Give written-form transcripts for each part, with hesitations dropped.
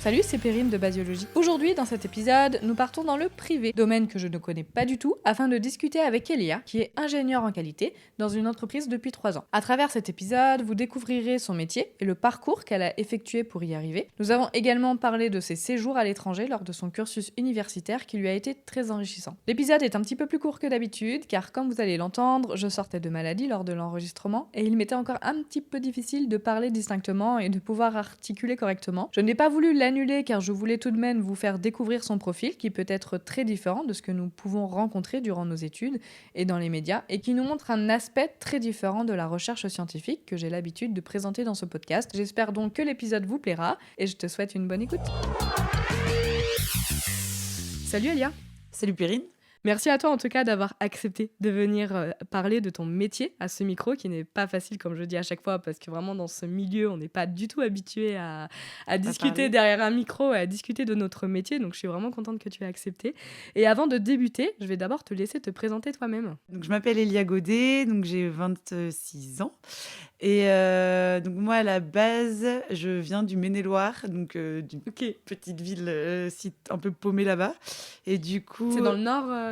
Salut, c'est Perrine de Basiologie. Aujourd'hui, dans cet épisode, nous partons dans le privé, domaine que je ne connais pas du tout, afin de discuter avec Elia, qui est ingénieure en qualité dans une entreprise depuis 3 ans. À travers cet épisode, vous découvrirez son métier et le parcours qu'elle a effectué pour y arriver. Nous avons également parlé de ses séjours à l'étranger lors de son cursus universitaire qui lui a été très enrichissant. L'épisode est un petit peu plus court que d'habitude, car comme vous allez l'entendre, je sortais de maladie lors de l'enregistrement et il m'était encore un petit peu difficile de parler distinctement et de pouvoir articuler correctement. Je n'ai pas voulu l'annuler car je voulais tout de même vous faire découvrir son profil qui peut être très différent de ce que nous pouvons rencontrer durant nos études et dans les médias et qui nous montre un aspect très différent de la recherche scientifique que j'ai l'habitude de présenter dans ce podcast. J'espère donc que l'épisode vous plaira et je te souhaite une bonne écoute. Salut Elia. Salut Perrine. Merci à toi en tout cas d'avoir accepté de venir parler de ton métier à ce micro qui n'est pas facile comme je dis à chaque fois parce que vraiment dans ce milieu on n'est pas du tout habitué à discuter derrière un micro et à discuter de notre métier, donc je suis vraiment contente que tu aies accepté. Et avant de débuter, je vais d'abord te laisser te présenter toi-même. Donc, je m'appelle Elia Godet, donc j'ai 26 ans. Et donc moi à la base, je viens du Maine-et-Loire, donc d'une petite ville site un peu paumée là-bas. Et du coup, c'est dans le nord-ouest.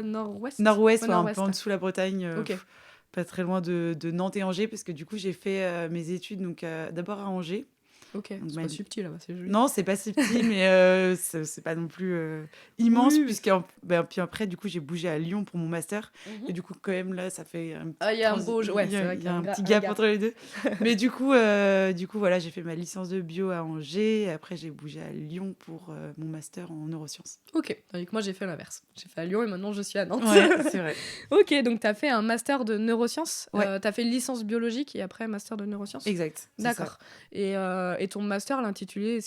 Nord-ouest, Ouais, un nord-ouest. peu en dessous de la Bretagne, pas très loin de Nantes et Angers, parce que du coup j'ai fait mes études donc d'abord à Angers. Ok, donc, c'est pas subtil là-bas, c'est joli. Non, c'est pas subtil, mais c'est pas non plus immense, puis après, du coup, j'ai bougé à Lyon pour mon master, et du coup, quand même, là, ça fait un petit, y a un beau... Ouais, c'est vrai y a un petit gap entre les deux. Mais du coup, voilà, j'ai fait ma licence de bio à Angers, et après, j'ai bougé à Lyon pour mon master en neurosciences. Ok, donc moi, j'ai fait l'inverse. J'ai fait à Lyon, et maintenant, je suis à Nantes. Ouais, c'est vrai. Ok, donc t'as fait un master de neurosciences. Ouais. T'as fait licence biologique, et après, master de neurosciences. Exact. D'accord. Et ton master, l'intitulé,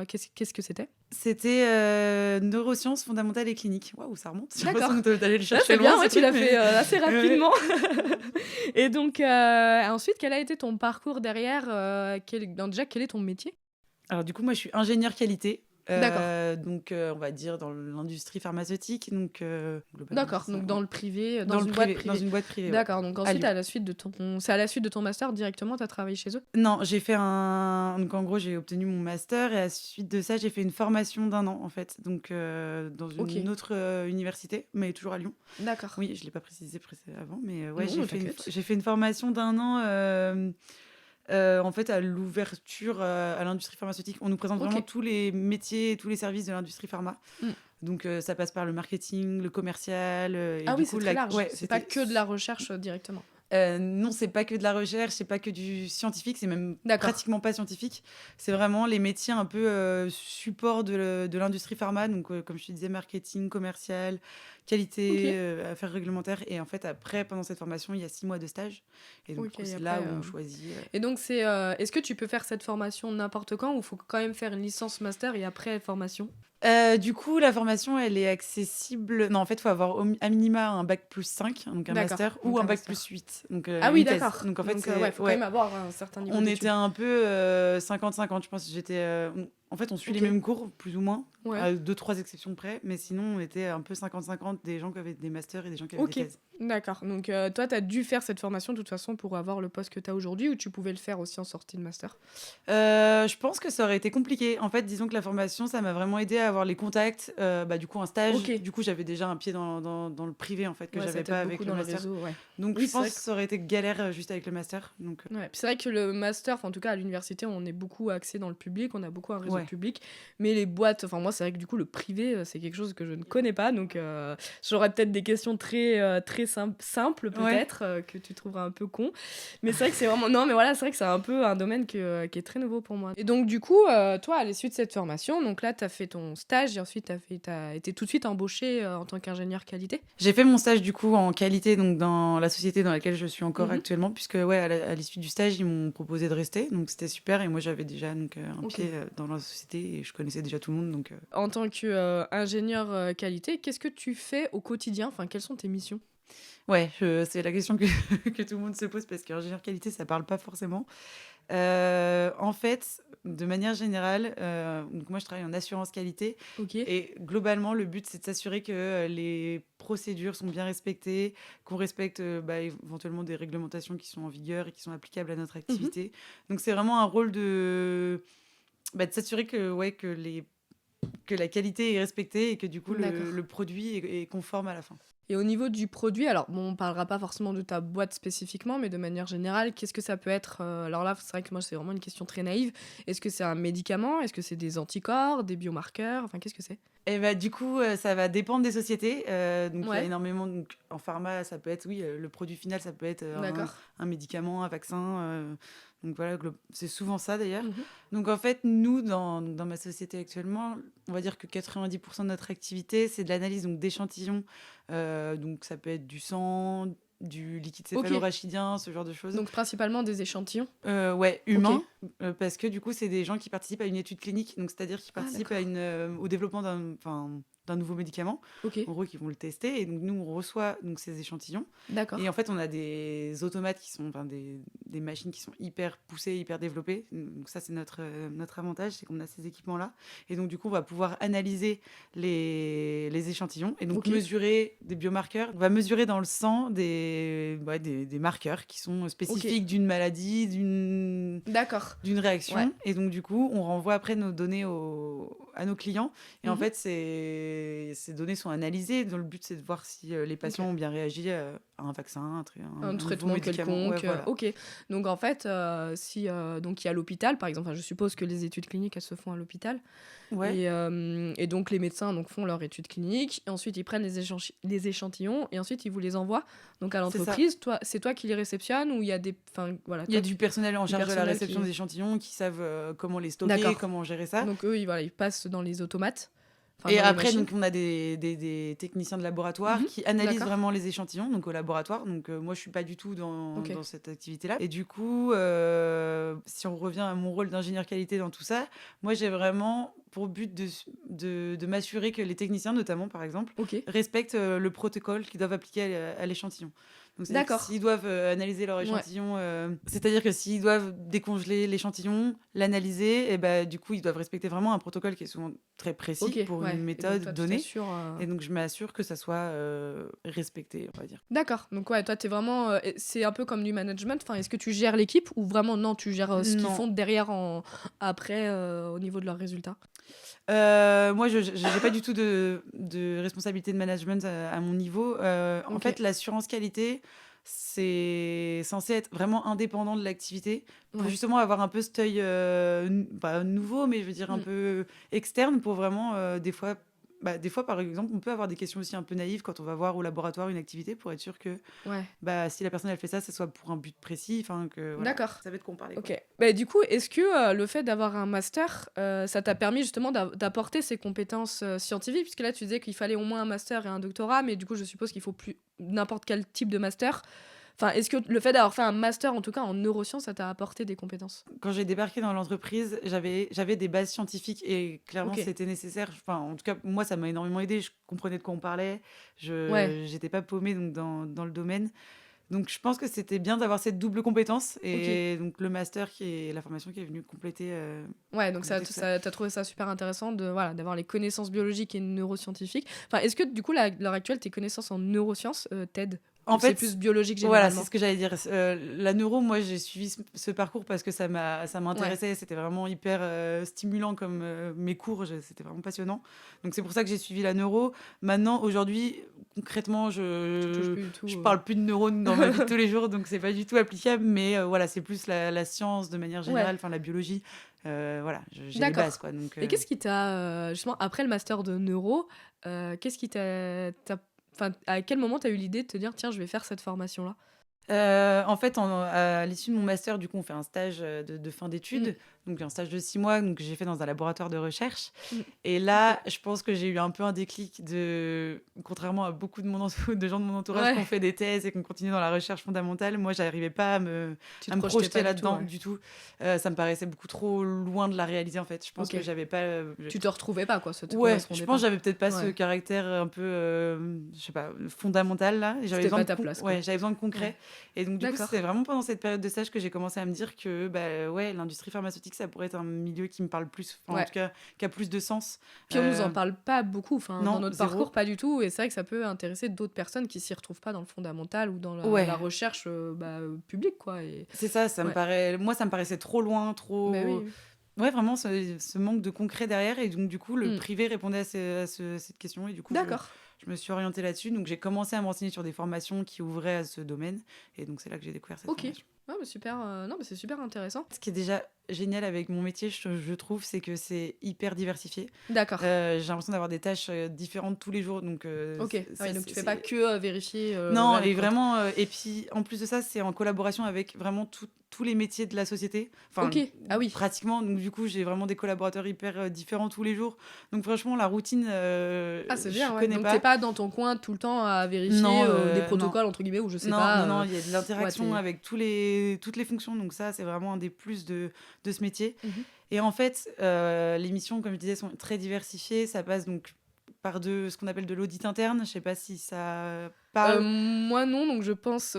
qu'est-ce que c'était ? C'était neurosciences fondamentales et cliniques. Waouh, ça remonte. J'ai D'accord. l'impression d'aller le chercher C'est loin. bien, ouais, tu l'as fait assez rapidement. Et donc, ensuite, quel a été ton parcours derrière déjà, quel est ton métier ? Alors, du coup, moi, je suis ingénieure qualité. D'accord. Donc, on va dire dans l'industrie pharmaceutique. Donc, d'accord, donc dans le privé, dans une boîte privée. Dans une boîte privée. D'accord, donc ensuite, à à la suite de ton master, directement, tu as travaillé chez eux ? Non, j'ai fait donc en gros, j'ai obtenu mon master et à la suite de ça, j'ai fait une formation d'1 an en fait. Donc, dans une autre université, mais toujours à Lyon. D'accord. Oui, je ne l'ai pas précisé avant, mais ouais, Non, j'ai fait une formation d'1 an. En fait, à l'ouverture à l'industrie pharmaceutique, on nous présente vraiment tous les métiers et tous les services de l'industrie pharma. Donc, ça passe par le marketing, le commercial. Et ah du oui, coup, c'est très large. C'est pas que de la recherche directement. Non, c'est pas que de la recherche, c'est pas que du scientifique, c'est même pratiquement pas scientifique. C'est vraiment les métiers un peu support de l'industrie pharma. Donc, comme je te disais, marketing, commercial, qualité, affaires réglementaires. Et en fait, après, pendant cette formation, il y a 6 mois de stage. Et donc, c'est là où on choisit. Et donc, est-ce que tu peux faire cette formation n'importe quand ou il faut quand même faire une licence master et après formation ? Du coup, la formation, elle est accessible. Non, en fait, il faut avoir à minima un bac plus 5, donc un master, ou un bac plus 8. Donc, ah oui, d'accord. Donc, en fait, il faut quand même avoir un certain niveau d'études. On était un peu 50-50, je pense. En fait, on suit les mêmes cours, plus ou moins, à 2-3 exceptions près. Mais sinon, on était un peu 50-50, des gens qui avaient des masters et des gens qui avaient des thèses. D'accord. Donc, toi, tu as dû faire cette formation de toute façon pour avoir le poste que tu as aujourd'hui ou tu pouvais le faire aussi en sortie de master ? Je pense que ça aurait été compliqué. En fait, disons que la formation, ça m'a vraiment aidé à avoir les contacts. Du coup, un stage. Du coup, j'avais déjà un pied dans le privé, en fait, que j'avais pas avec le master. Réseau, donc, je pense que ça aurait été galère juste avec le master. Donc, Puis c'est vrai que le master, en tout cas à l'université, on est beaucoup axé dans le public, on a beaucoup un réseau public. Mais les boîtes, moi, c'est vrai que du coup, le privé, c'est quelque chose que je ne connais pas. Donc, j'aurais peut-être des questions très, très simples, peut-être, que tu trouveras un peu con. Mais c'est vrai que c'est vraiment... Non, mais voilà, c'est vrai que c'est un peu un domaine qui est très nouveau pour moi. Et donc, du coup, toi, à l'issue de cette formation, donc là, tu as fait ton stage et ensuite, tu as été tout de suite embauché en tant qu'ingénieur qualité. J'ai fait mon stage, du coup, en qualité, donc dans la société dans laquelle je suis encore actuellement, puisque, à l'issue du stage, ils m'ont proposé de rester. Donc, c'était super. Et moi, j'avais déjà un pied dans la société et je connaissais déjà tout le monde. Donc, En tant qu'ingénieur qualité, qu'est-ce que tu fais au quotidien ? Enfin, quelles sont tes missions ? Ouais, c'est la question que que tout le monde se pose parce qu'ingénieur qualité, ça parle pas forcément. En fait, de manière générale, donc moi je travaille en assurance qualité Ok. et globalement le but c'est de s'assurer que, les procédures sont bien respectées, qu'on respecte, éventuellement des réglementations qui sont en vigueur et qui sont applicables à notre Mhm. activité. Donc c'est vraiment un rôle de s'assurer que ouais, que la qualité est respectée et que du coup D'accord. le produit est conforme à la fin. Et au niveau du produit, alors bon, on parlera pas forcément de ta boîte spécifiquement, mais de manière générale, qu'est-ce que ça peut être alors là, c'est vrai que moi, c'est vraiment une question très naïve. Est-ce que c'est un médicament? Est-ce que c'est des anticorps, des biomarqueurs? Enfin, qu'est-ce que c'est? Et bah, du coup, ça va dépendre des sociétés. Donc il y a Ouais, énormément donc en pharma, ça peut être oui, le produit final, ça peut être, d'accord. un médicament, un vaccin, donc voilà, c'est souvent ça d'ailleurs. Mhm. Donc en fait, nous, dans ma société actuellement, on va dire que 90 de notre activité, c'est de l'analyse donc d'échantillons. Donc ça peut être du sang, du liquide Ok, céphalorachidien, ce genre de choses. donc principalement des échantillons. Ouais, Ok. humain, parce que du coup, c'est des gens qui participent à une étude clinique, donc c'est-à-dire qui Ah, participent d'accord. au développement d'un nouveau médicament, Ok, en gros, qui vont le tester. Et donc, nous, on reçoit donc, ces échantillons. Et en d'accord. fait, on a des automates qui sont, des machines qui sont hyper poussées, hyper développées. Donc, ça, c'est notre avantage, c'est qu'on a ces équipements-là. Et donc, du coup, on va pouvoir analyser les échantillons et donc Ok, mesurer des biomarqueurs. On va mesurer dans le sang des marqueurs qui sont ok. spécifiques d'une maladie, D'accord. d'une Ouais. réaction. Et donc, du coup, on renvoie après nos données à nos clients. Et en Mhm. fait, ces données sont analysées. Donc, le but, c'est de voir si les Ok. patients ont bien réagi à un vaccin, Un un nouveau traitement médicament. Ouais, quelconque. voilà. Ok. Donc en fait, si donc il y a l'hôpital, par exemple, enfin, je suppose que les études cliniques elles se font à l'hôpital, Ouais, et donc les médecins donc font leur étude clinique, et ensuite ils prennent les échantillons et ensuite ils vous les envoient donc à c'est ça. l'entreprise. Toi, c'est toi qui les réceptionnes ou il y a des, enfin voilà, Il y a toi du personnel en du charge de la personnel réception qui. des échantillons qui savent comment les stocker, D'accord. comment gérer ça. Donc eux, voilà, ils passent dans les automates, enfin Et dans les après, machines. donc, on a des techniciens de laboratoire Mhm. qui analysent D'accord. vraiment les échantillons, donc au laboratoire. Donc, moi, je suis pas du tout Ok. dans cette activité-là. Et du coup, si on revient à mon rôle d'ingénieur qualité dans tout ça, moi, j'ai vraiment pour but de m'assurer que les techniciens, notamment, par exemple, Ok. respectent le protocole qu'ils doivent appliquer à l'échantillon. Donc, c'est-à-dire que D'accord. s'ils doivent analyser leur Ouais. échantillon, c'est-à-dire que s'ils doivent décongeler l'échantillon, l'analyser, et ben du coup, ils doivent respecter vraiment un protocole qui est souvent très précis Ok. pour une Ouais. Et donc méthode toi, tu donnée. t'assures. Et donc, je m'assure que ça soit respecté, on va dire. D'accord. Donc ouais, toi t'es vraiment, c'est un peu comme du management. Enfin, est-ce que tu gères l'équipe ou vraiment non, tu gères ce qu'ils Non. font derrière après au niveau de leurs résultats. Moi, je n'ai pas du tout de responsabilité de management à mon niveau. En Ok. fait, l'assurance qualité, c'est censé être vraiment indépendant de l'activité pour Ouais. justement avoir un peu cet œil, pas nouveau, mais je veux dire un Mm. peu externe pour vraiment, des fois, par exemple, on peut avoir des questions aussi un peu naïves quand on va voir au laboratoire une activité pour être sûr que Ouais. si la personne elle fait ça, ce soit pour un but précis, enfin que voilà, D'accord. ça va être qu'on parlait quoi. Ok. Bah, du coup, est-ce que le fait d'avoir un master, ça t'a permis justement d'apporter ces compétences scientifiques? Puisque là, tu disais qu'il fallait au moins un master et un doctorat, mais du coup, je suppose qu'il faut plus n'importe quel type de master. Enfin, est-ce que le fait d'avoir fait un master, en tout cas en neurosciences, ça t'a apporté des compétences? Quand j'ai débarqué dans l'entreprise, j'avais des bases scientifiques et clairement Ok. c'était nécessaire. Enfin, en tout cas, moi, ça m'a énormément aidé. Je comprenais de quoi on parlait. Ouais. Je n'étais pas paumée donc, dans le domaine. Donc, je pense que c'était bien d'avoir cette double compétence Ok. et donc le master la formation qui est venue Ouais, donc compléter tout ça. t'as trouvé ça super intéressant de voilà d'avoir les connaissances biologiques et neuroscientifiques. Enfin, est-ce que du coup, à l'heure actuelle, tes connaissances en neurosciences t'aident En ou c'est fait, plus biologique voilà, c'est généralement? ce que j'allais dire. La neuro, moi, j'ai suivi ce parcours parce que ça Ouais. m'intéressait. C'était vraiment hyper stimulant comme mes cours. C'était vraiment passionnant. Donc, c'est pour ça que j'ai suivi la neuro. Maintenant, aujourd'hui, concrètement, Tu touches plus du tout. je parle plus de neurones dans ma vie de tous les jours. Donc, c'est pas du tout applicable. Mais voilà, c'est plus la science de manière Ouais. générale, enfin, la biologie. Voilà, j'ai les bases, D'accord. quoi. Donc, Et qu'est-ce qui t'a justement après le master de neuro, qu'est-ce qui enfin, à quel moment t'as eu l'idée de te dire tiens je vais faire cette formation là? En fait, à l'issue de mon master, du coup, on fait un stage de fin Mm. d'études. donc un stage de 6 mois donc, que j'ai fait dans un laboratoire de recherche. Mmh. Et là, je pense que j'ai eu un peu un déclic contrairement à beaucoup de gens de mon entourage qui ont fait des thèses et qui ont continué dans la recherche fondamentale, moi, j'arrivais pas à me projeter là-dedans du tout. Ça me paraissait beaucoup trop loin de la réaliser, en fait. Je pense que j'avais pas... Tu te retrouvais pas, quoi, ça te correspondait je pense que j'avais peut-être pas ce caractère un peu, je sais pas, fondamental, là. J'avais besoin ta place, j'avais besoin de concret. Et donc, du coup, c'est vraiment pendant cette période de stage que j'ai commencé à me dire que, l'industrie pharmaceutique, ça pourrait être un milieu qui me parle plus, en tout cas, qui a plus de sens. Puis on nous en parle pas beaucoup, dans notre parcours, pas du tout. Et c'est vrai que ça peut intéresser d'autres personnes qui s'y retrouvent pas dans le fondamental ou dans la recherche publique, quoi. Et... C'est ça, ça me paraissait trop loin, trop... Ouais, vraiment, ce manque de concret derrière. Et donc, du coup, le privé répondait à cette question. Et du coup, je me suis orientée là-dessus. Donc, j'ai commencé à me renseigner sur des formations qui ouvraient à ce domaine. Et donc, c'est là que j'ai découvert cette formation. Ouais, mais super, non, mais c'est super intéressant. Ce qui est déjà génial avec mon métier, je trouve, c'est que c'est hyper diversifié. D'accord. J'ai l'impression d'avoir des tâches différentes tous les jours. Donc, donc tu fais pas que vérifier. Non, et vraiment, et puis en plus de ça, c'est en collaboration avec vraiment tous les métiers de la société. Enfin, pratiquement. Donc, du coup, j'ai vraiment des collaborateurs hyper différents tous les jours. Donc, franchement, la routine, c'est bien, je connais pas. Donc, t'es pas dans ton coin tout le temps à vérifier des protocoles, entre guillemets, ou je sais pas. Non, il y a de l'interaction avec toutes les fonctions. Donc, ça, c'est vraiment un des plus de ce métier. Et en fait, les missions, comme je disais, sont très diversifiées. Ça passe donc par ce qu'on appelle de l'audit interne. Je sais pas si ça parle. Moi, non. Donc, je pense...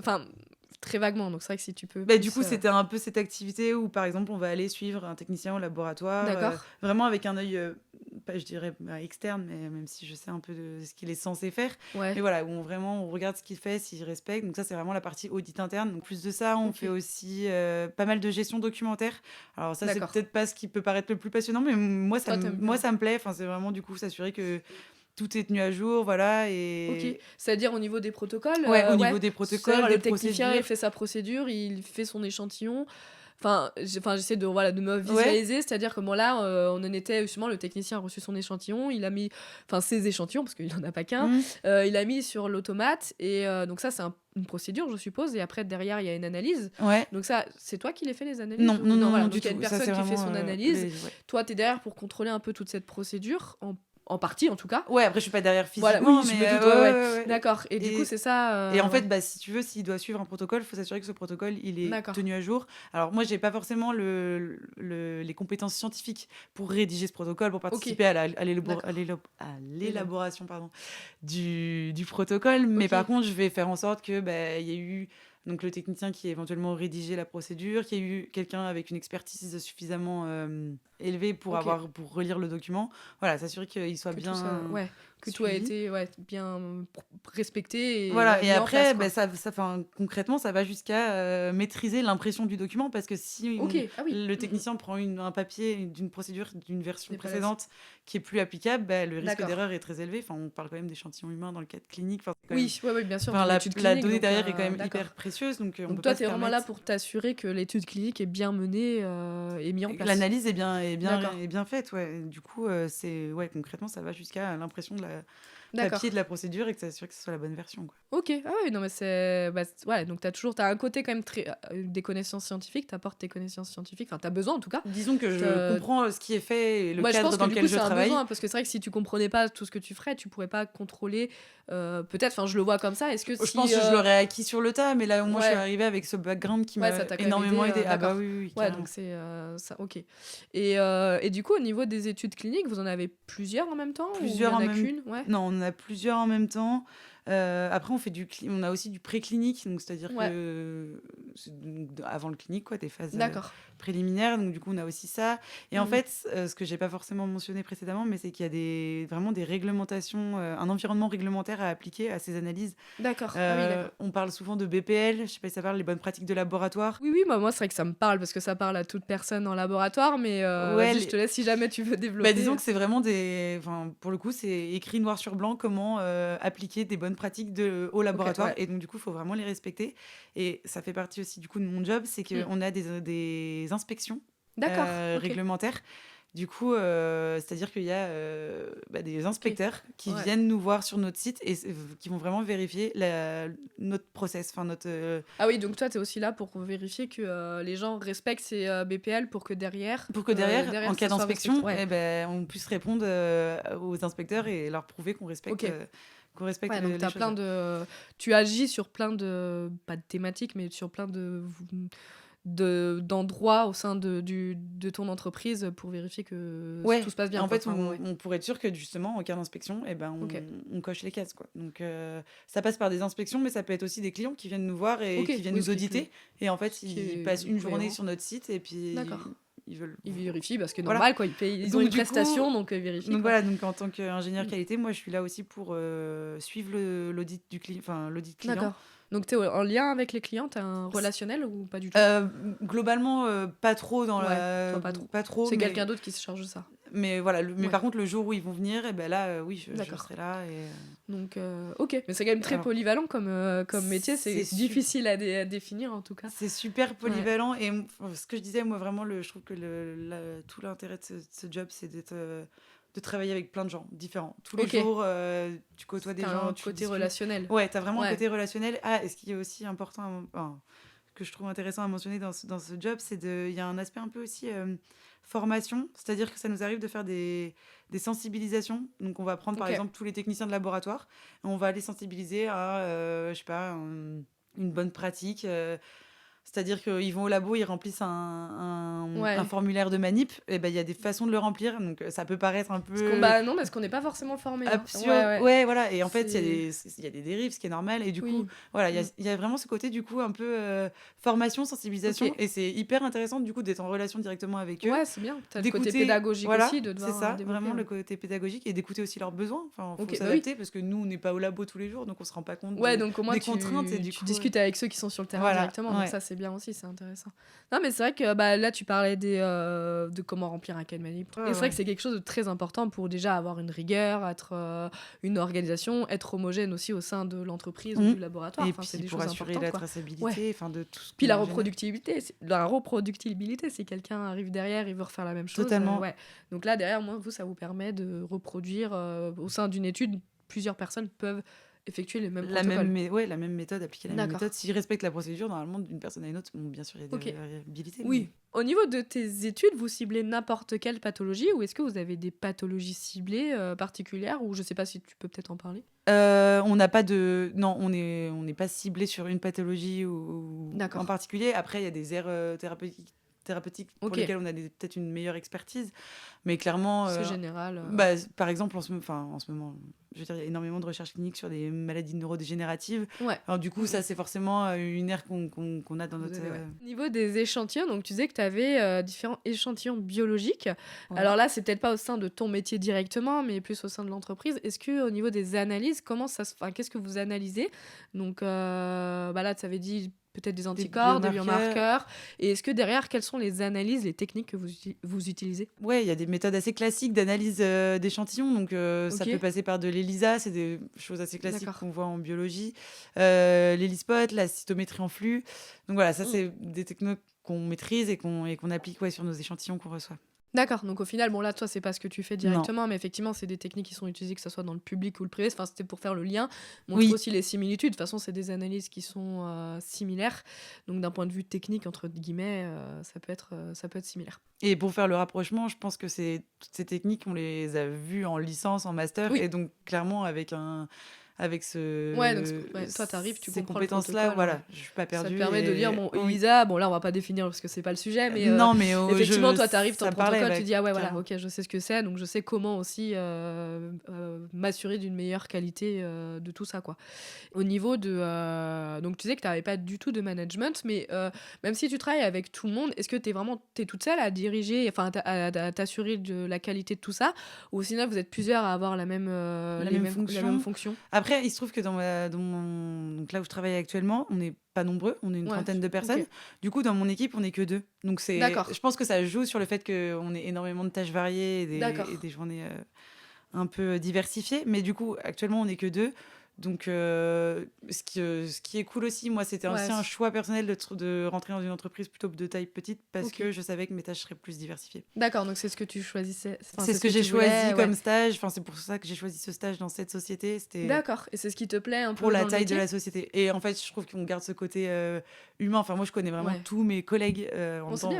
très vaguement, donc c'est vrai que si tu peux... Du coup, c'était un peu cette activité où, par exemple, on va aller suivre un technicien au laboratoire, vraiment avec un œil, je dirais externe, mais même si je sais un peu de ce qu'il est censé faire. Mais voilà, où on regarde ce qu'il fait, s'il respecte. Donc ça, c'est vraiment la partie audit interne. Donc plus de ça, on fait aussi pas mal de gestion documentaire. Alors ça, c'est peut-être pas ce qui peut paraître le plus passionnant, mais moi, ça me plaît. Enfin, c'est vraiment, du coup, s'assurer que tout est tenu à jour, voilà. Et... C'est-à-dire au niveau des protocoles. Au niveau des protocoles, le technicien, il fait sa procédure, il fait son échantillon. J'essaie de me visualiser, c'est-à-dire que là, on en était justement, le technicien a reçu son échantillon, il a mis, ses échantillons, parce qu'il n'en a pas qu'un, il a mis sur l'automate, et donc ça, c'est une procédure, je suppose, et après, derrière, il y a une analyse. Donc ça, c'est toi qui les fais, les analyses? Non, voilà, du donc il y a une tout. personne qui fait son analyse. Toi, t'es derrière pour contrôler un peu toute cette procédure, en partie en tout cas. Ouais, après je suis pas derrière physiquement, je me doute, ouais. D'accord. Et du coup, c'est ça. Et en fait, si tu veux, s'il doit suivre un protocole, il faut s'assurer que ce protocole, il est tenu à jour. Alors moi, j'ai pas forcément les compétences scientifiques pour rédiger ce protocole, pour participer à l'élaboration du protocole. Mais par contre, je vais faire en sorte que il y ait eu donc le technicien qui a éventuellement rédigé la procédure, qu'il y a eu quelqu'un avec une expertise suffisamment élevée pour relire le document. Voilà, s'assurer qu'il soit bien... que tout a été bien respecté. Et après, concrètement, ça va jusqu'à maîtriser l'impression du document, parce que si le technicien prend un papier d'une procédure d'une version précédente qui est plus applicable, le risque d'erreur est très élevé. Enfin, on parle quand même d'échantillons humains dans le cadre clinique. Bien sûr. La donnée derrière est quand même hyper précieuse. Donc toi, tu es vraiment là pour t'assurer que l'étude clinique est bien menée et mise en place. L'analyse est bien faite. Du coup, concrètement, ça va jusqu'à l'impression de papier de la procédure et que ça assure que ce soit la bonne version, quoi. Ok, non mais c'est... donc t'as un côté quand même des connaissances scientifiques, t'apportes tes connaissances scientifiques, t'as besoin en tout cas. Disons que je comprends ce qui est fait et le cadre dans lequel je travaille. Besoin, parce que c'est vrai que si tu comprenais pas tout ce que tu ferais, tu pourrais pas contrôler, peut-être, je le vois comme ça, est-ce que je pense que je l'aurais acquis sur le tas, mais là où moi je suis arrivée avec ce background qui m'a énormément aidé. Oui, donc c'est ça, ok. Et du coup, au niveau des études cliniques, vous en avez plusieurs en même temps? Plusieurs en même temps. Non, on en a plusieurs en même temps. Après, on a aussi du préclinique, donc c'est-à-dire que avant le clinique, des phases préliminaires. Donc du coup, on a aussi ça. Et en fait, ce que j'ai pas forcément mentionné précédemment, mais c'est qu'il y a vraiment des réglementations, un environnement réglementaire à appliquer à ces analyses. D'accord. On parle souvent de BPL. Je sais pas si ça parle, les bonnes pratiques de laboratoire. Oui, moi c'est vrai que ça me parle parce que ça parle à toute personne en laboratoire, mais je te laisse si jamais tu veux développer. Disons que c'est vraiment pour le coup, c'est écrit noir sur blanc comment appliquer des bonnes pratiques au laboratoire. Et donc du coup, il faut vraiment les respecter. Et ça fait partie aussi du coup de mon job, c'est qu'on a des inspections réglementaires. Du coup, c'est-à-dire qu'il y a des inspecteurs qui Ouais. viennent nous voir sur notre site et qui vont vraiment vérifier notre process, enfin notre... Ah oui, donc toi, tu es aussi là pour vérifier que les gens respectent ces BPL pour que derrière, Pour que derrière, en cas ça soit d'inspection, respecté. Ouais. on puisse répondre aux inspecteurs et leur prouver qu'on respecte, Ok. qu'on respecte Ouais, donc les t'as choses. plein tu agis sur plein pas de thématiques, mais sur plein d'endroits au sein de ton entreprise pour vérifier que Ouais, tout se passe bien, en quoi. fait, Enfin, ouais. on pourrait être sûr que justement, en cas d'inspection, Ok. on coche les cases, quoi. Donc, ça passe par des inspections, mais ça peut être aussi des clients qui viennent nous voir et Ok, qui viennent oui, nous auditer. Et en fait, ce qui ils est passent une journée cohérent. sur notre site et puis D'accord. ils veulent... Ils vérifient parce que Voilà. normal, quoi. Ils ont Donc, une du coup, prestation, donc ils vérifient, donc quoi. voilà, donc en tant qu'ingénieur Mm. qualité, moi, je suis là aussi pour suivre l'audit du client, enfin, l'audit client. D'accord. Donc t'es en lien avec les clients, t'as un relationnel ou pas du tout? Globalement, pas trop dans Ouais, la... toi pas trop. Pas trop, C'est mais... quelqu'un d'autre qui se charge de ça. Mais voilà, mais Ouais. par contre, le jour où ils vont venir, et ben là, oui, je D'accord. serai là. Et... Donc, ok. Mais c'est quand même très Alors, polyvalent comme métier. C'est difficile à définir, en tout cas. c'est super polyvalent. Et ce que je disais, moi, vraiment, je trouve que tout l'intérêt de ce job, c'est de travailler avec plein de gens différents. Tous les jours, tu côtoies des gens, un tu côté discutes. relationnel. Ouais, t'as vraiment un côté relationnel. Ah, et ce qui est aussi important, que je trouve intéressant à mentionner dans ce job, il y a un aspect un peu aussi formation, c'est-à-dire que ça nous arrive de faire des sensibilisations. Donc on va prendre par exemple tous les techniciens de laboratoire et on va les sensibiliser à, je sais pas, une bonne pratique. C'est-à-dire qu'ils vont au labo, ils remplissent un formulaire de manip, et ben il y a des façons de le remplir, donc ça peut paraître un peu Non, parce qu'on n'est pas forcément formé. absurde. Hein. Ouais, voilà. Et en fait, il y a des dérives, ce qui est normal. Et du coup, voilà, il y a vraiment ce côté, du coup, un peu formation, sensibilisation. Et c'est hyper intéressant, du coup, d'être en relation directement avec eux. Ouais, c'est bien. T'as le côté pédagogique aussi, de devoir c'est ça, développer, vraiment le côté pédagogique et d'écouter aussi leurs besoins. Enfin, faut bah s'adapter parce que nous, on n'est pas au labo tous les jours, donc on se rend pas compte donc au moins des contraintes. Et du tu coup, discutes avec ceux qui sont sur le terrain directement. Donc ça, c'est bien aussi, c'est intéressant. Non, mais c'est vrai que là, tu parlais de comment remplir un cas de manip. Et c'est vrai que c'est quelque chose de très important pour déjà avoir une rigueur, être une organisation, être homogène aussi au sein de l'entreprise ou du laboratoire. Et enfin, puis c'est des pour choses assurer importantes, la traçabilité, enfin de tout ce puis la reproductibilité, si quelqu'un arrive derrière, il veut refaire la même chose. Totalement. Donc là, derrière, moi, ça vous permet de reproduire au sein d'une étude, plusieurs personnes peuvent effectuer les mêmes protocoles. La même méthode, appliquer la même méthode. S'ils respectent la procédure, normalement, d'une personne à une autre, bien sûr, il y a des variabilités. Oui. Au niveau de tes études, vous ciblez n'importe quelle pathologie ou est-ce que vous avez des pathologies ciblées particulières ou je sais pas si tu peux peut-être en parler. On n'a pas de... Non, on n'est pas ciblé sur une pathologie ou en particulier. Après, il y a des aires thérapeutiques pour lesquelles on a peut-être une meilleure expertise. Mais clairement... c'est général. Par exemple, en ce moment, je veux dire, il y a énormément de recherches cliniques sur des maladies neurodégénératives. Alors du coup, ça, c'est forcément une aire qu'on a dans notre... Au niveau des échantillons, donc tu disais que tu avais différents échantillons biologiques. Ouais. Alors là, c'est peut-être pas au sein de ton métier directement, mais plus au sein de l'entreprise. Est-ce qu'au niveau des analyses, qu'est-ce que vous analysez? Donc là, tu avais dit peut-être des anticorps, des biomarqueurs. Et est-ce que derrière, quelles sont les analyses, les techniques que vous utilisez? Ouais, il y a des méthodes assez classiques d'analyse d'échantillons. Donc, ça peut passer par de l'ELISA, c'est des choses assez classiques qu'on voit en biologie. L'ELISpot, la cytométrie en flux. Donc voilà, ça, c'est des technos qu'on maîtrise et qu'on applique sur nos échantillons qu'on reçoit. D'accord, donc au final, là, toi, c'est pas ce que tu fais directement, mais effectivement, c'est des techniques qui sont utilisées, que ce soit dans le public ou le privé. Enfin, c'était pour faire le lien, montrer aussi les similitudes. De toute façon, c'est des analyses qui sont similaires. Donc, d'un point de vue technique, entre guillemets, ça peut être similaire. Et pour faire le rapprochement, je pense que toutes ces techniques, on les a vues en licence, en master, et donc clairement avec toi t'arrives, tu comprends ces compétences-là, voilà, je suis pas perdue. Ça te permet de dire, ELISA, là on va pas définir parce que c'est pas le sujet, mais non, mais effectivement, toi t'arrives, ton protocole, tu dis, voilà, ok, je sais ce que c'est, donc je sais comment aussi m'assurer d'une meilleure qualité de tout ça, quoi. Au niveau de... donc tu sais que t'avais pas du tout de management, mais même si tu travailles avec tout le monde, est-ce que t'es toute seule à diriger, enfin à t'assurer de la qualité de tout ça, ou au final vous êtes plusieurs à avoir la même fonction? Après, il se trouve que donc là où je travaille actuellement, on n'est pas nombreux, on est une trentaine de personnes. Du coup, dans mon équipe, on n'est que 2. Donc je pense que ça joue sur le fait qu'on ait énormément de tâches variées et des journées un peu diversifiées. Mais du coup, actuellement, on n'est que 2. Donc, ce qui est cool aussi, moi, c'était aussi un choix personnel de rentrer dans une entreprise plutôt de taille petite parce que je savais que mes tâches seraient plus diversifiées. D'accord, donc c'est ce que tu choisissais. C'est ce que j'ai choisi comme stage. Enfin, c'est pour ça que j'ai choisi ce stage dans cette société. D'accord, et c'est ce qui te plaît un peu pour la dans le taille de métier la société. Et en fait, je trouve qu'on garde ce côté humain. Enfin, moi, je connais vraiment tous mes collègues. En même temps,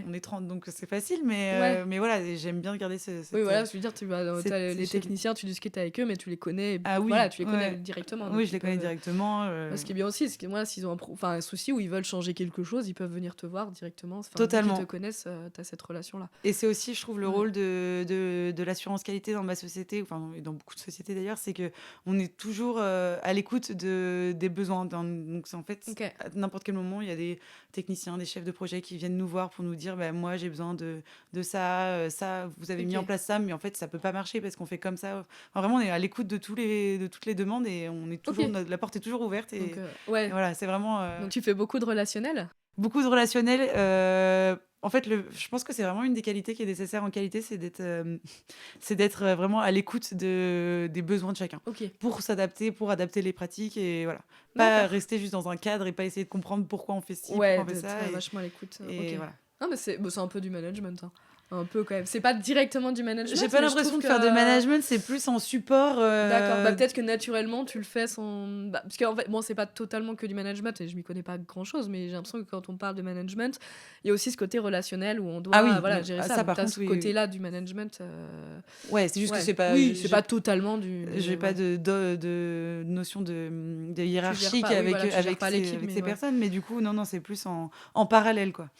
on est 30, donc c'est facile. Mais voilà, j'aime bien garder oui, voilà, je veux dire, t'as les techniciens, tu discutes avec eux, mais tu les connais. Ah oui, voilà, tu les connais directement. Oui, je les connais directement. Ce qui est bien aussi, c'est que moi, s'ils ont un souci ou ils veulent changer quelque chose, ils peuvent venir te voir directement. Enfin, totalement. Ils te connaissent, tu as cette relation-là. Et c'est aussi, je trouve, le rôle de l'assurance qualité dans ma société, enfin, et dans beaucoup de sociétés d'ailleurs, c'est qu'on est toujours à l'écoute des besoins. Donc, en fait, à n'importe quel moment, il y a des techniciens, des chefs de projet qui viennent nous voir pour nous dire moi, j'ai besoin de ça, vous avez mis en place ça, mais en fait, ça peut pas marcher parce qu'on fait comme ça. Enfin, vraiment, on est à l'écoute de toutes les demandes et on est toujours, la porte est toujours ouverte. Et, et voilà, c'est vraiment. Donc, tu fais beaucoup de relationnel ? Beaucoup de relationnel. En fait, je pense que c'est vraiment une des qualités qui est nécessaire en qualité, c'est d'être vraiment à l'écoute des besoins de chacun. Pour s'adapter, pour adapter les pratiques et voilà. Pas rester juste dans un cadre et pas essayer de comprendre pourquoi on fait ci, pourquoi on fait ça. Vachement à l'écoute. Et voilà. Non, mais c'est un peu du management. Un peu quand même. C'est pas directement du management. J'ai pas l'impression de faire de management, c'est plus en support. D'accord, peut-être que naturellement tu le fais sans. Parce qu'en fait, c'est pas totalement que du management et je m'y connais pas grand chose, mais j'ai l'impression que quand on parle de management, il y a aussi ce côté relationnel où on doit gérer ça. Par contre, ce côté-là du management. Ouais, c'est juste que c'est pas. Oui, c'est pas totalement du. J'ai pas de notion de hiérarchique avec ces personnes, mais du coup, non, c'est plus en parallèle, quoi.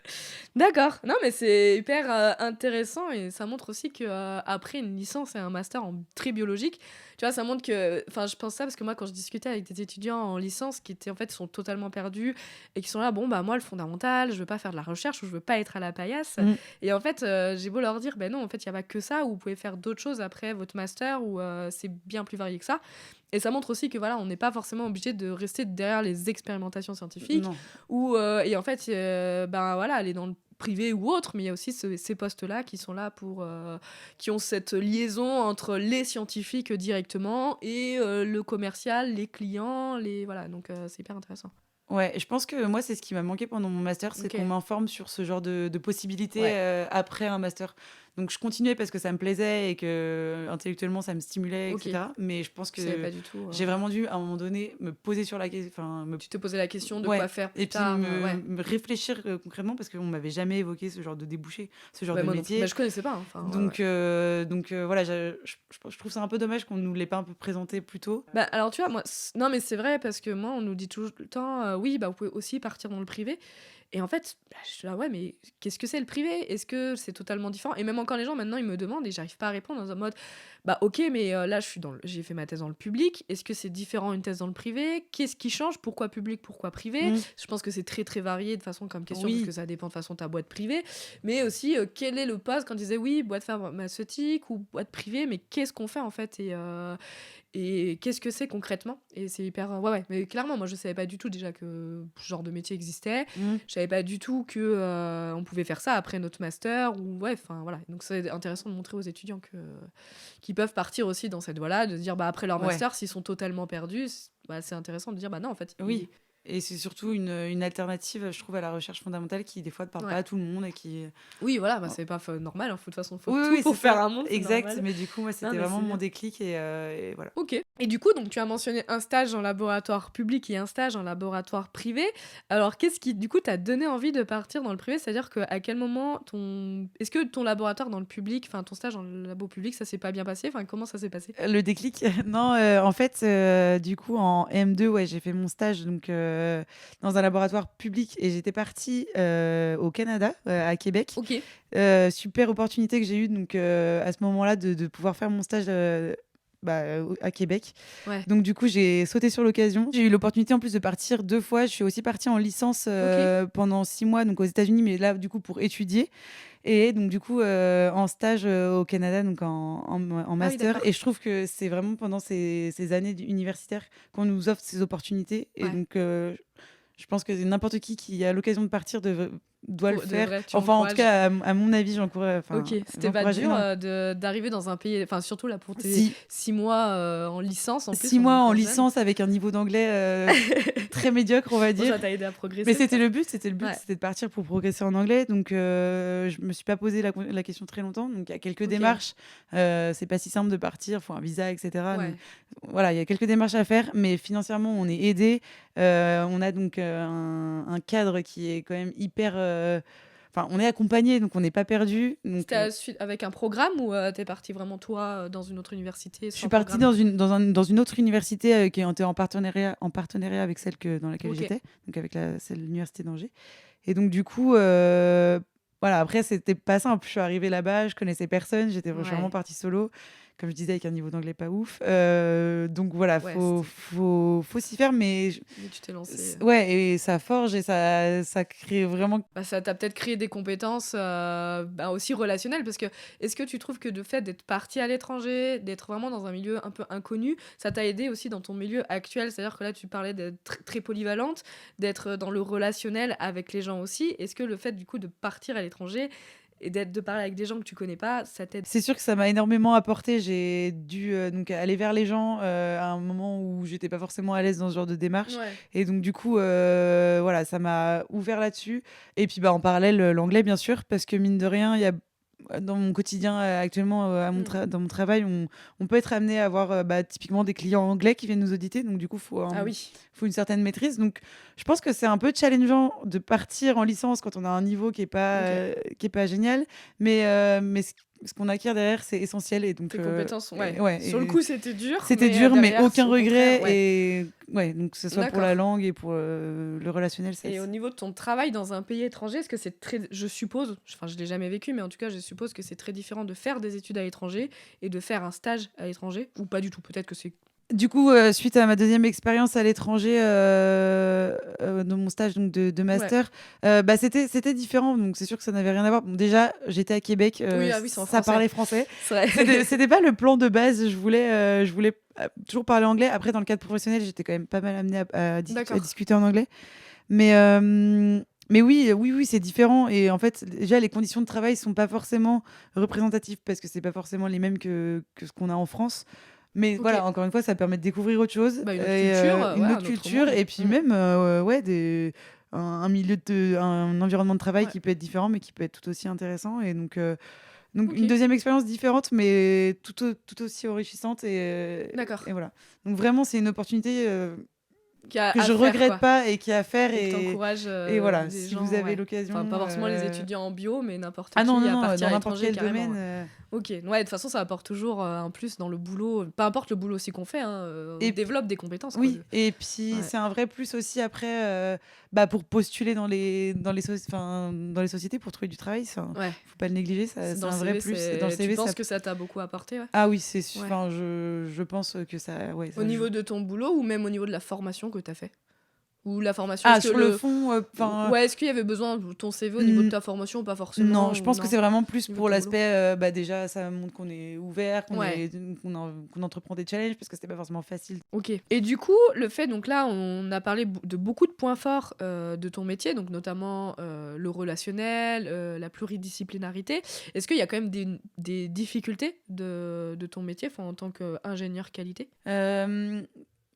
D'accord, non, mais c'est hyper intéressant et ça montre aussi que après une licence et un master en tri biologique, tu vois, ça montre que, enfin, je pense ça parce que moi quand je discutais avec des étudiants en licence qui étaient en fait sont totalement perdus et qui sont là, moi le fondamental, je veux pas faire de la recherche ou je veux pas être à la paillasse. Et en fait j'ai beau leur dire non, en fait il y a pas que ça, ou vous pouvez faire d'autres choses après votre master où c'est bien plus varié que ça. Et ça montre aussi que voilà, on n'est pas forcément obligé de rester derrière les expérimentations scientifiques ou et en fait aller dans le privé ou autre, mais il y a aussi ces postes-là qui sont là pour qui ont cette liaison entre les scientifiques directement et le commercial, les clients, voilà, donc c'est hyper intéressant. Ouais, je pense que moi, c'est ce qui m'a manqué pendant mon master, c'est qu'on m'informe sur ce genre de possibilités après un master. Donc, je continuais parce que ça me plaisait et que intellectuellement, ça me stimulait, etc. Mais je pense que j'ai vraiment dû, à un moment donné, me poser sur la question. Tu te posais la question de quoi faire plus tard. Et puis me réfléchir concrètement parce qu'on ne m'avait jamais évoqué ce genre de débouché, ce genre de métier. Je ne connaissais pas. Donc, voilà, je trouve ça un peu dommage qu'on ne nous l'ait pas un peu présenté plus tôt. Alors, tu vois, moi, non, mais c'est vrai parce que moi, on nous dit tout le temps, vous pouvez aussi partir dans le privé. Et en fait, je suis là, mais qu'est-ce que c'est le privé ? Est-ce que c'est totalement différent ? Et même encore les gens, maintenant, ils me demandent et j'arrive pas à répondre dans un mode, ok, mais là, j'ai fait ma thèse dans le public. Est-ce que c'est différent une thèse dans le privé ? Qu'est-ce qui change ? Pourquoi public ? Pourquoi privé ? Je pense que c'est très, très varié de façon comme question, parce que ça dépend de façon de ta boîte privée. Mais aussi, quel est le poste quand on disait, boîte pharmaceutique ou boîte privée, mais qu'est-ce qu'on fait en fait ? Et qu'est-ce que c'est concrètement ? Et c'est hyper... mais clairement, moi, je savais pas du tout déjà que ce genre de métier existait. Je savais pas du tout que on pouvait faire ça après notre master. Voilà. Donc, c'est intéressant de montrer aux étudiants qu'ils peuvent partir aussi dans cette voie-là, de se dire, après leur master, s'ils sont totalement perdus, c'est intéressant de dire, non, en fait... Oui. Et c'est surtout une alternative, je trouve, à la recherche fondamentale qui, des fois, ne parle pas à tout le monde et qui... Oui, voilà, c'est pas normal. De toute façon, il faut tout pour faire un monde. Exact, normal. Mais du coup, moi, c'était vraiment mon déclic et voilà. Ok. Et du coup, donc, tu as mentionné un stage en laboratoire public et un stage en laboratoire privé. Alors, qu'est-ce qui, du coup, t'a donné envie de partir dans le privé ? C'est-à-dire qu'à quel moment est-ce que ton laboratoire dans le public, enfin, ton stage dans le labo public, ça s'est pas bien passé ? Enfin, comment ça s'est passé ? Le déclic ? Non, en fait, du coup, en M2, j'ai fait mon stage, donc... dans un laboratoire public et j'étais partie au Canada, à Québec. Super opportunité que j'ai eue donc, à ce moment-là de pouvoir faire mon stage à Québec. Donc du coup, j'ai sauté sur l'occasion. J'ai eu l'opportunité en plus de partir 2 fois. Je suis aussi partie en licence pendant 6 mois donc aux États-Unis, mais là du coup pour étudier. Et donc, du coup, en stage au Canada, donc en master. Et je trouve que c'est vraiment pendant ces années universitaires qu'on nous offre ces opportunités. Et donc, je pense que n'importe qui a l'occasion de partir doit le De faire. vrai, tu Enfin, en tout encourages. cas, à mon avis, j'encourage. Ok, c'était pas J'encourage dur énormément. d'arriver dans un pays, enfin surtout là pour tes Si 6 mois en licence en plus, 6 on est mois en encore jeune. licence avec un niveau d'anglais très médiocre, on va Bon, dire. ça t'a aidé à Mais progresser. c'était le but, c'était Ouais. de partir pour progresser en anglais. Donc, je me suis pas posé la question très longtemps. Donc, il y a quelques Ok. démarches. C'est pas si simple de partir, il faut un visa, etc. Donc, Ouais. voilà, il y a quelques démarches à faire, mais financièrement, on est aidé. On a donc un cadre qui est quand même hyper. Enfin, on est accompagné, donc on n'est pas perdu. Donc, C'était avec un programme ou t'es parti vraiment toi dans une autre université je sans suis partie programme? dans une autre université qui était en partenariat avec celle dans laquelle Ok. j'étais, donc avec l'université d'Angers. Et donc, du coup, voilà, après, c'était pas simple. Je suis arrivée là-bas, je connaissais personne, je suis vraiment Ouais. partie solo, comme je disais, avec un niveau d'anglais pas ouf. Donc, voilà, Ouais, faut s'y faire, mais mais tu t'es lancé. ouais, et ça forge et ça crée vraiment. Bah, ça t'a peut-être créé des compétences aussi relationnelles parce que est-ce que tu trouves que le fait d'être parti à l'étranger, d'être vraiment dans un milieu un peu inconnu, ça t'a aidé aussi dans ton milieu actuel? C'est-à-dire que là, tu parlais d'être très polyvalente, d'être dans le relationnel avec les gens aussi. Est-ce que le fait du coup de partir à l'étranger et de parler avec des gens que tu connais pas, ça t'aide? C'est sûr que ça m'a énormément apporté. J'ai dû donc aller vers les gens à un moment où j'étais pas forcément à l'aise dans ce genre de démarche. Ouais. Et donc, du coup, voilà, ça m'a ouvert là-dessus. Et puis, bah, en parallèle, l'anglais, bien sûr, parce que mine de rien, il y a dans mon quotidien actuellement, dans mon travail, on peut être amené à avoir typiquement des clients anglais qui viennent nous auditer. Donc, du coup, Ah oui. faut une certaine maîtrise. Donc, je pense que c'est un peu challengeant de partir en licence quand on a un niveau Ok. qui est pas génial. Mais ce qu'on acquiert derrière, c'est essentiel. Et donc, Tes compétences, ouais. ouais, Sur le coup, c'était dur, c'était mais dur, mais derrière, aucun au contraire, regret. ouais. Et ouais, donc que ce soit pour la D'accord. langue et pour le relationnel, ça. Et au niveau de ton travail dans un pays étranger, est-ce que c'est très, je suppose, enfin je l'ai jamais vécu, mais en tout cas je suppose que c'est très différent de faire des études à l'étranger et de faire un stage à l'étranger, ou pas du tout, peut-être que c'est... Du coup, suite à ma deuxième expérience à l'étranger, dans mon stage donc de Ouais. master, c'était différent. Donc c'est sûr que ça n'avait rien à voir. Bon, déjà, j'étais à Québec, Oui, ah oui, c'est en ça français. parlait français. C'est vrai. C'était pas le plan de base. Je voulais toujours parler anglais. Après, dans le cadre professionnel, j'étais quand même pas mal amenée à D'accord. discuter en anglais. Mais oui, c'est différent. Et en fait, déjà, les conditions de travail sont pas forcément représentatives parce que c'est pas forcément les mêmes que ce qu'on a en France. Mais Ok. voilà, encore une fois, ça permet de découvrir autre chose, Bah, une autre culture, ouais, une un autre autre culture, monde. et puis Mm. même ouais, un milieu un environnement de travail Ouais. qui peut être différent, mais qui peut être tout aussi intéressant. Et donc Ok. une deuxième expérience différente, mais tout aussi enrichissante. D'accord. Et voilà. Donc vraiment, c'est une opportunité Qui a que à je faire, regrette quoi. pas et qui a à faire. Et que t'encourages Et voilà, des si vous gens, avez ouais. l'occasion. Enfin, pas forcément les étudiants en bio, mais n'importe Ah non, qui non, à non, partir dans à n'importe l'étranger, quel carrément. domaine. Ok, ouais, de toute façon, ça apporte toujours un plus dans le boulot. Peu importe le boulot aussi qu'on fait, hein, on Et développe des compétences, quoi. Oui, et puis Ouais. c'est un vrai plus aussi après pour postuler dans les sociétés pour trouver du travail. Ouais. Faut pas le négliger, c'est Dans le un vrai CV, plus. Dans le tu CV, penses que ça t'a beaucoup apporté, ouais. Ah oui, Ouais. enfin, je pense que ça, ouais, Au ça joue. niveau de ton boulot ou même au niveau de la formation que t'as fait? Ou la formation, Ah, est-ce que sur le fond, ouais, est-ce qu'il y avait besoin de ton CV au niveau de ta formation ou pas forcément? non, je pense que c'est vraiment plus Au niveau de pour ton boulot. l'aspect, déjà, ça montre qu'on est ouvert, Ouais. qu'on entreprend des challenges, parce que c'était pas forcément facile. Ok. Et du coup, le fait, donc là, on a parlé de beaucoup de points forts de ton métier, donc notamment le relationnel, la pluridisciplinarité. Est-ce qu'il y a quand même des difficultés de ton métier, enfin, en tant qu'ingénieur qualité?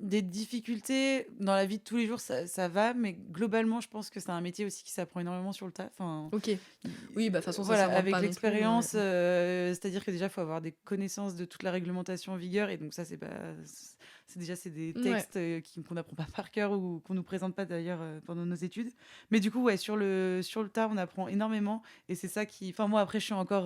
Des difficultés dans la vie de tous les jours, ça va, mais globalement, je pense que c'est un métier aussi qui s'apprend énormément sur le tas. Enfin, Ok. Oui, bah de toute façon, ça voilà, s'invente avec pas non plus. l'expérience, c'est-à-dire que déjà, il faut avoir des connaissances de toute la réglementation en vigueur, et donc ça, c'est des textes qu'on n'apprend pas par cœur ou qu'on nous présente pas d'ailleurs pendant nos études. Mais du coup, ouais, sur le tas, on apprend énormément, et c'est ça qui. Enfin, moi, après, je suis encore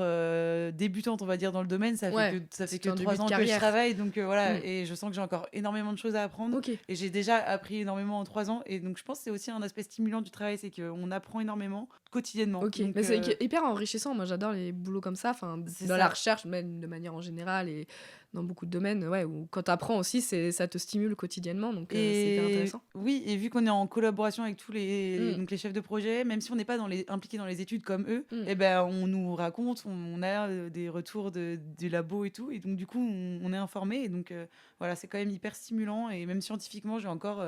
débutante, on va dire, dans le domaine. Ça fait que 3 ans que je travaille, donc voilà, et je sens que j'ai encore énormément de choses à apprendre. Ok. Et j'ai déjà appris énormément en 3 ans, et donc je pense que c'est aussi un aspect stimulant du travail, c'est qu'on apprend énormément quotidiennement. Ok, Donc, mais c'est hyper enrichissant. Moi, j'adore les boulots comme ça, enfin, C'est dans ça. la recherche, même de manière en général, et dans beaucoup de domaines, ouais, où quand tu apprends aussi, ça te stimule quotidiennement, donc c'est hyper intéressant. Oui, et vu qu'on est en collaboration avec tous donc les chefs de projet, même si on n'est pas impliqués dans les études comme eux, eh ben, on nous raconte, on a des retours du labo et tout, et donc du coup, on est informé, et donc voilà, c'est quand même hyper stimulant, et même scientifiquement, j'ai encore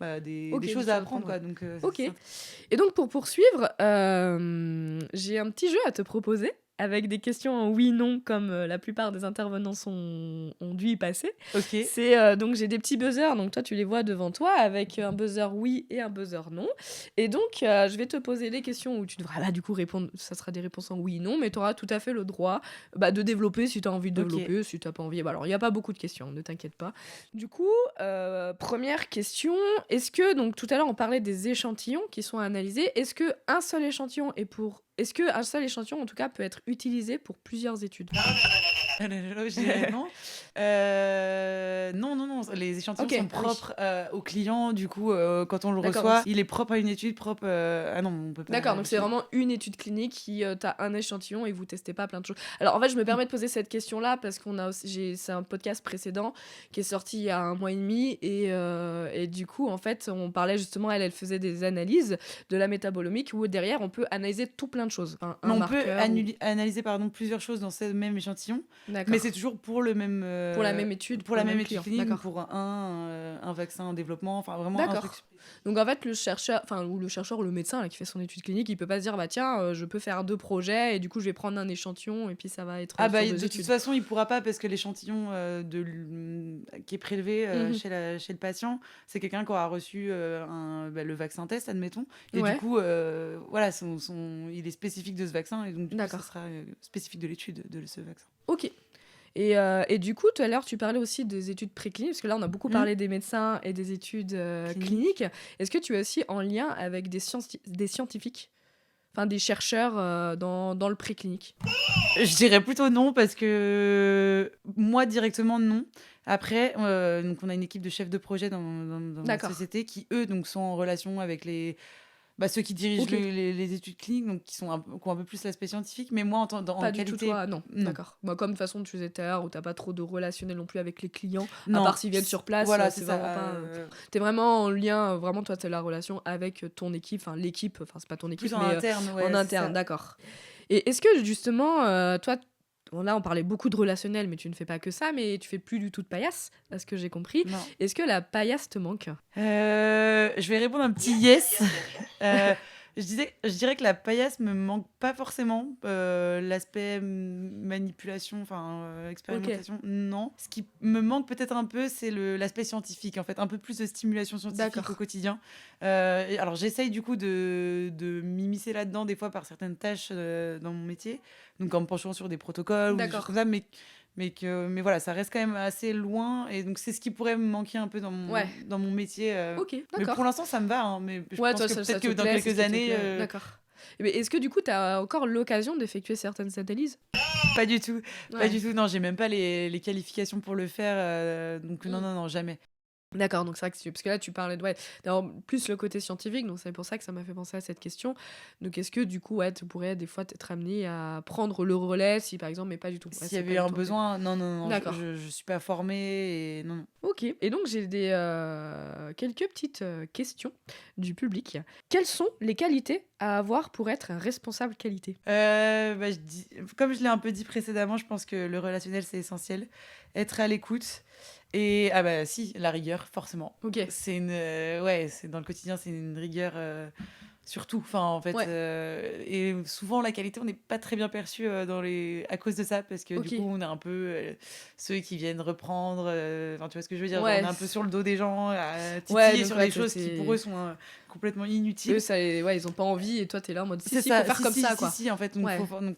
des choses à apprendre, quoi. Donc, ok. Et donc, pour poursuivre, j'ai un petit jeu à te proposer avec des questions en oui/non, comme la plupart des intervenants ont dû y passer. Ok. Donc, j'ai des petits buzzers, donc toi, tu les vois devant toi, avec un buzzer oui et un buzzer non. Et donc, je vais te poser les questions où tu devras, du coup, répondre. Ça sera des réponses en oui/non, mais tu auras tout à fait le droit de développer si tu as envie de développer, si tu n'as pas envie. Alors, il n'y a pas beaucoup de questions, ne t'inquiète pas. Du coup, première question, est-ce que, donc tout à l'heure, on parlait des échantillons qui sont analysés, est-ce qu'un seul échantillon en tout cas, peut être utilisé pour plusieurs études? Je dirais non. Non. Les échantillons sont propres au client. Du coup, quand on le reçoit, il est propre à une étude, propre. Ah non, on peut pas. D'accord, donc c'est vraiment une étude clinique qui t'as un échantillon et vous testez pas plein de choses. Alors en fait, je me permets de poser cette question-là parce c'est un podcast précédent qui est sorti il y a 1 mois et demi et du coup, en fait, on parlait justement, elle faisait des analyses de la métabolomique où derrière, on peut analyser tout plein de choses. Mais on peut analyser plusieurs choses dans ce même échantillon. D'accord. Mais c'est toujours pour le même pour la même étude, pour la même étude clinique, d'accord. pour un vaccin en développement, enfin vraiment D'accord. un truc. Donc en fait le chercheur ou le médecin là, qui fait son étude clinique, il peut pas se dire tiens, je peux faire 2 projets et du coup je vais prendre un échantillon et puis ça va être de toute façon il pourra pas parce que l'échantillon qui est prélevé chez le patient, c'est quelqu'un qui aura reçu le vaccin test, admettons, et du coup voilà, il est spécifique de ce vaccin et donc du coup, ça sera spécifique de l'étude de ce vaccin. Ok. Et du coup, tout à l'heure, tu parlais aussi des études précliniques, parce que là, on a beaucoup parlé des médecins et des études cliniques. Est-ce que tu es aussi en lien avec des scientifiques, enfin des chercheurs dans le préclinique? Je dirais plutôt non, parce que moi, directement, non. Après, donc on a une équipe de chefs de projet dans la société qui, eux, donc, sont en relation avec ceux qui dirigent les études cliniques, donc qui ont un peu plus l'aspect scientifique, mais moi en qualité... du tout toi, non. D'accord. Moi, comme de toute façon tu faisais tard, où t'as pas trop de relationnel non plus avec les clients, à part s'ils viennent sur place, voilà, c'est vraiment pas... T'es vraiment en lien, vraiment toi t'as la relation avec ton équipe, enfin l'équipe, enfin c'est pas ton équipe, plus mais en interne, d'accord. Et est-ce que justement, toi... Bon, là, on parlait beaucoup de relationnel, mais tu ne fais pas que ça, mais tu fais plus du tout de paillasse, à ce que j'ai compris. Non. Est-ce que la paillasse te manque? Je vais répondre un petit yes. Je dirais que la paillasse me manque pas forcément. L'aspect manipulation, expérimentation, non. Ce qui me manque peut-être un peu, c'est l'aspect scientifique, en fait. Un peu plus de stimulation scientifique au quotidien. Alors, j'essaye du coup de m'immiscer là-dedans, des fois, par certaines tâches dans mon métier. Donc, en me penchant sur des protocoles ou des choses comme ça, mais voilà, ça reste quand même assez loin, et donc c'est ce qui pourrait me manquer un peu dans mon métier. Mais pour l'instant, ça me va, hein, mais je pense que peut-être que dans quelques années... D'accord. Mais est-ce que du coup, tu as encore l'occasion d'effectuer certaines analyses? Pas du tout. Pas du tout, non, j'ai même pas les qualifications pour le faire, donc non, jamais. D'accord, donc c'est vrai parce que là tu parlais d'avoir plus le côté scientifique, donc c'est pour ça que ça m'a fait penser à cette question. Donc est-ce que du coup tu pourrais des fois être amené à prendre le relais si par exemple, mais pas du tout. S'il y avait un besoin, non, je suis pas formée et non. Ok, et donc j'ai quelques petites questions du public. Quelles sont les qualités à avoir pour être un responsable qualité? Comme je l'ai un peu dit précédemment, je pense que le relationnel c'est essentiel. Être à l'écoute. Et si, la rigueur, forcément. Ok. C'est c'est dans le quotidien, c'est une rigueur surtout. Enfin, en fait, et souvent la qualité, on n'est pas très bien perçu à cause de ça, parce que du coup, on est un peu ceux qui viennent reprendre. Tu vois ce que je veux dire, on est un peu sur le dos des gens, à titiller sur des choses qui pour eux sont complètement inutiles. Eux, ils ont pas envie, et toi, t'es là en mode faut faire comme ça, quoi. Si, en fait, donc,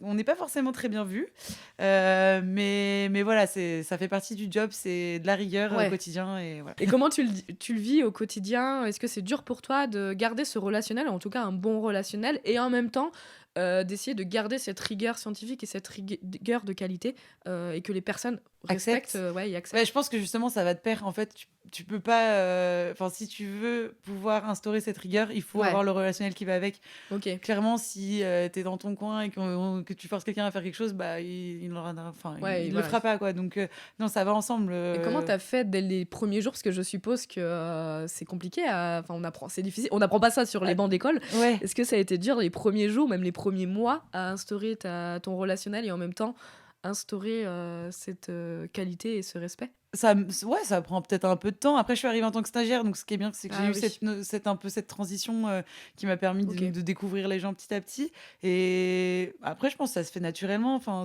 on n'est pas forcément très bien vu, mais voilà, ça fait partie du job, c'est de la rigueur au quotidien, et voilà. Et comment tu le vis au quotidien? Est-ce que c'est dur pour toi de garder ce relationnel, en tout cas un bon relationnel, et en même temps d'essayer de garder cette rigueur scientifique et cette rigueur de qualité, et que les personnes respectent, y acceptent? Je pense que justement ça va de pair, en fait. Tu peux pas, si tu veux pouvoir instaurer cette rigueur, il faut avoir le relationnel qui va avec. Clairement, si t'es dans ton coin et que tu forces quelqu'un à faire quelque chose, il le fera pas, quoi. Donc non, ça va ensemble. Et comment t'as fait dès les premiers jours, parce que je suppose que c'est compliqué, c'est difficile, on n'apprend pas ça sur les bancs d'école. Est-ce que ça a été dur les premiers jours, même les premiers mois, à instaurer ton relationnel et en même temps instaurer cette qualité et ce respect? Ça prend peut-être un peu de temps. Après, je suis arrivée en tant que stagiaire, donc ce qui est bien, c'est que j'ai eu oui. cette transition qui m'a permis Ok. de découvrir les gens petit à petit. Et après, je pense que ça se fait naturellement. Enfin,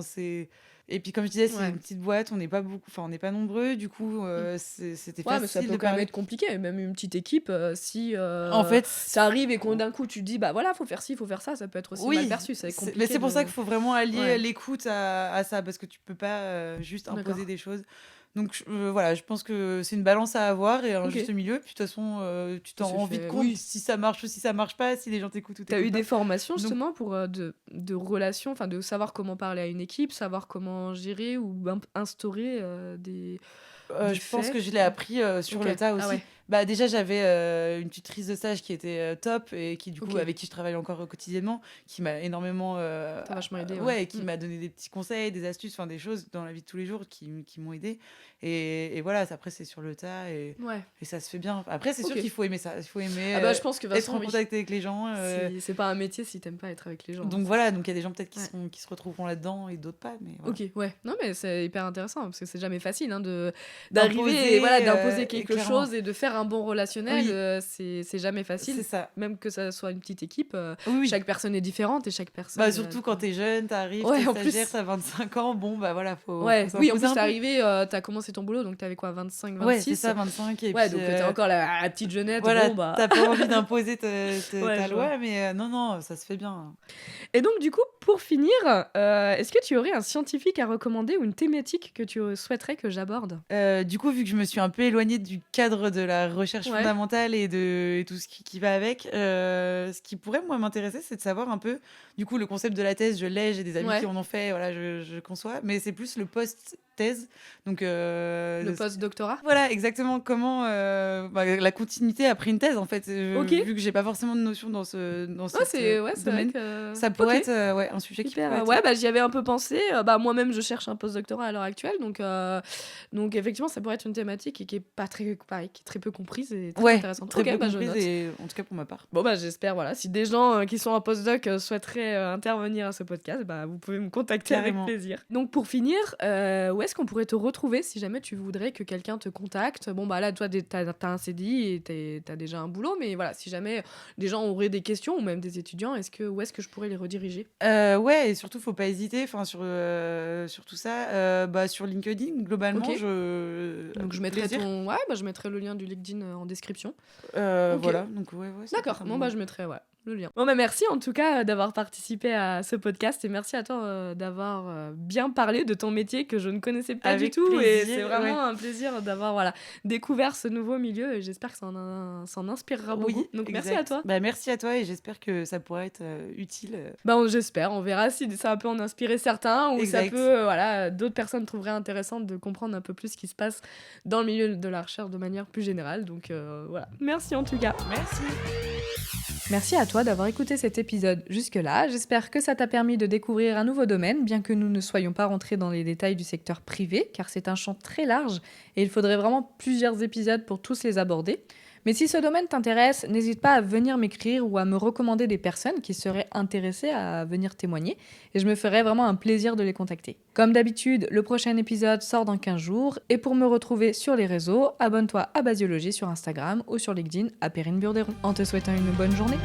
et puis, comme je disais, c'est Ouais. une petite boîte, on n'est pas beaucoup, enfin, on n'est pas nombreux. Du coup, Mm. c'était Ouais, mais ça facile peut de quand même parler. être compliqué, même une petite équipe, si En fait, ça arrive et qu'on d'un coup tu te dis bah voilà, faut faire ci, faut faire ça peut être aussi mal oui, perçu, c'est mais compliqué c'est pour ça de. qu'il faut vraiment allier Ouais, l'écoute à ça, parce que tu peux pas juste imposer d'accord. des choses. Donc voilà, je pense que c'est une balance à avoir et un Ok. juste milieu. Puis de toute façon, tu Ça t'en se rends vite fait. compte Oui. si ça marche ou si ça marche pas, si les gens t'écoutent ou T'as eu t'écoutent des pas. formations Donc justement pour de relations, enfin de savoir comment parler à une équipe, savoir comment gérer ou instaurer des je pense que faits. je l'ai appris sur Ok. le tas Ah aussi. ouais. Bah déjà j'avais une tutrice de stage qui était top et qui du coup Ok. avec qui je travaille encore quotidiennement, qui m'a énormément T'as vachement aidé, ouais. ouais, qui m'a donné des petits conseils, des astuces, enfin des choses dans la vie de tous les jours qui m'ont aidé. Et voilà, après c'est sur le tas Ouais. et ça se fait bien. Après c'est sûr Ok. qu'il faut aimer ça, il faut aimer Ah bah je pense que de toute être façon en oui. contact avec les gens. C'est pas un métier si t'aimes pas être avec les gens, hein, Donc c'est voilà, sûr. donc il y a des gens peut-être Ouais. qui se retrouveront là-dedans et d'autres pas, mais voilà. Ok, ouais. Non, mais c'est hyper intéressant parce que c'est jamais facile hein, d'arriver et voilà, D'imposer, d'imposer et quelque clairement. chose et de faire un bon relationnel. Oui, C'est jamais c'est facile. ça. Même que ça soit une petite équipe, Oui, oui. chaque personne est différente et chaque Bah, personne. surtout quand t'es jeune, t'arrives, t'es Ouais, en stagiaire, plus. t'as 25 ans, bon, bah voilà, faut Ouais, oui, en s'imposer plus, un t'es peu. arrivé, t'as commencé ton boulot, donc t'avais quoi, 25, Ouais, c'est 26. ça, 25, et Ouais, puis donc t'es encore la petite jeunette, voilà, bon, bah. t'as pas envie d'imposer Ouais, ta je vois. loi, mais non, non, ça se fait bien. Et donc, du coup, pour finir, est-ce que tu aurais un scientifique à recommander ou une thématique que tu souhaiterais que j'aborde? Du coup, vu que je me suis un peu éloignée du cadre de la recherche Ouais, fondamentale et tout ce qui va avec, ce qui pourrait, moi, m'intéresser, c'est de savoir un peu, du coup, le concept de la thèse, je l'ai, j'ai des amis qui ouais. en ont fait, voilà, je conçois, mais c'est plus le post-thèse. Donc, Le post-doctorat? voilà, exactement. Comment la continuité après une thèse, en fait, Ok. vu que j'ai pas forcément de notion dans cet Ouais, c'est vrai domaine, que. ça pourrait Ok. être ouais, un sujet qui pourrait Hyper. être. Ouais, bah, j'y avais un peu pensé. Bah, moi-même, je cherche un post-doctorat à l'heure actuelle. Donc, effectivement, ça pourrait être une thématique et qui est pas très, pareil, qui est très peu comprise et très Ouais, intéressante. très Ok, peu bah, je comprise, note. et en tout cas pour ma part. Bon, bah, j'espère, voilà. Si des gens qui sont en postdoc souhaiteraient intervenir à ce podcast, bah, vous pouvez me contacter avec Carrément. plaisir. Donc, pour finir, où est-ce qu'on pourrait te retrouver si jamais tu voudrais que quelqu'un te contacte? Bon, bah, là, toi, t'as un CDI et t'as déjà un boulot, mais voilà, si jamais des gens auraient des questions ou même des étudiants, où est-ce que je pourrais les rediriger? Ouais, et surtout, faut pas hésiter, enfin, sur tout ça, bah, sur LinkedIn, Ok. globalement, Donc, je avec mettrai plaisir. Ouais, bah, je mettrai le lien du LinkedIn en description. Ok. Voilà, donc ouais, ça peut D'accord, être un bon bon. bah je mettrai ouais, le lien. Bon bah merci en tout cas d'avoir participé à ce podcast et merci à toi d'avoir bien parlé de ton métier que je ne connaissais pas du Avec tout et plaisir, c'est ouais. vraiment un plaisir d'avoir voilà, découvert ce nouveau milieu et j'espère que s'en inspirera beaucoup. Oui, Donc merci à exact. toi. Bah, merci à toi et j'espère que ça pourra être utile. Bah j'espère, on verra si ça peut en inspirer certains ou ça Exact. peut voilà, d'autres personnes trouveraient intéressant de comprendre un peu plus ce qui se passe dans le milieu de la recherche de manière plus générale. Donc voilà, merci en tout cas. Merci. Merci à toi d'avoir écouté cet épisode jusque-là. J'espère que ça t'a permis de découvrir un nouveau domaine, bien que nous ne soyons pas rentrés dans les détails du secteur privé, car c'est un champ très large et il faudrait vraiment plusieurs épisodes pour tous les aborder. Mais si ce domaine t'intéresse, n'hésite pas à venir m'écrire ou à me recommander des personnes qui seraient intéressées à venir témoigner, et je me ferai vraiment un plaisir de les contacter. Comme d'habitude, le prochain épisode sort dans 15 jours, et pour me retrouver sur les réseaux, abonne-toi à Basiologie sur Instagram ou sur LinkedIn à Perrine Burderon. En te souhaitant une bonne journée.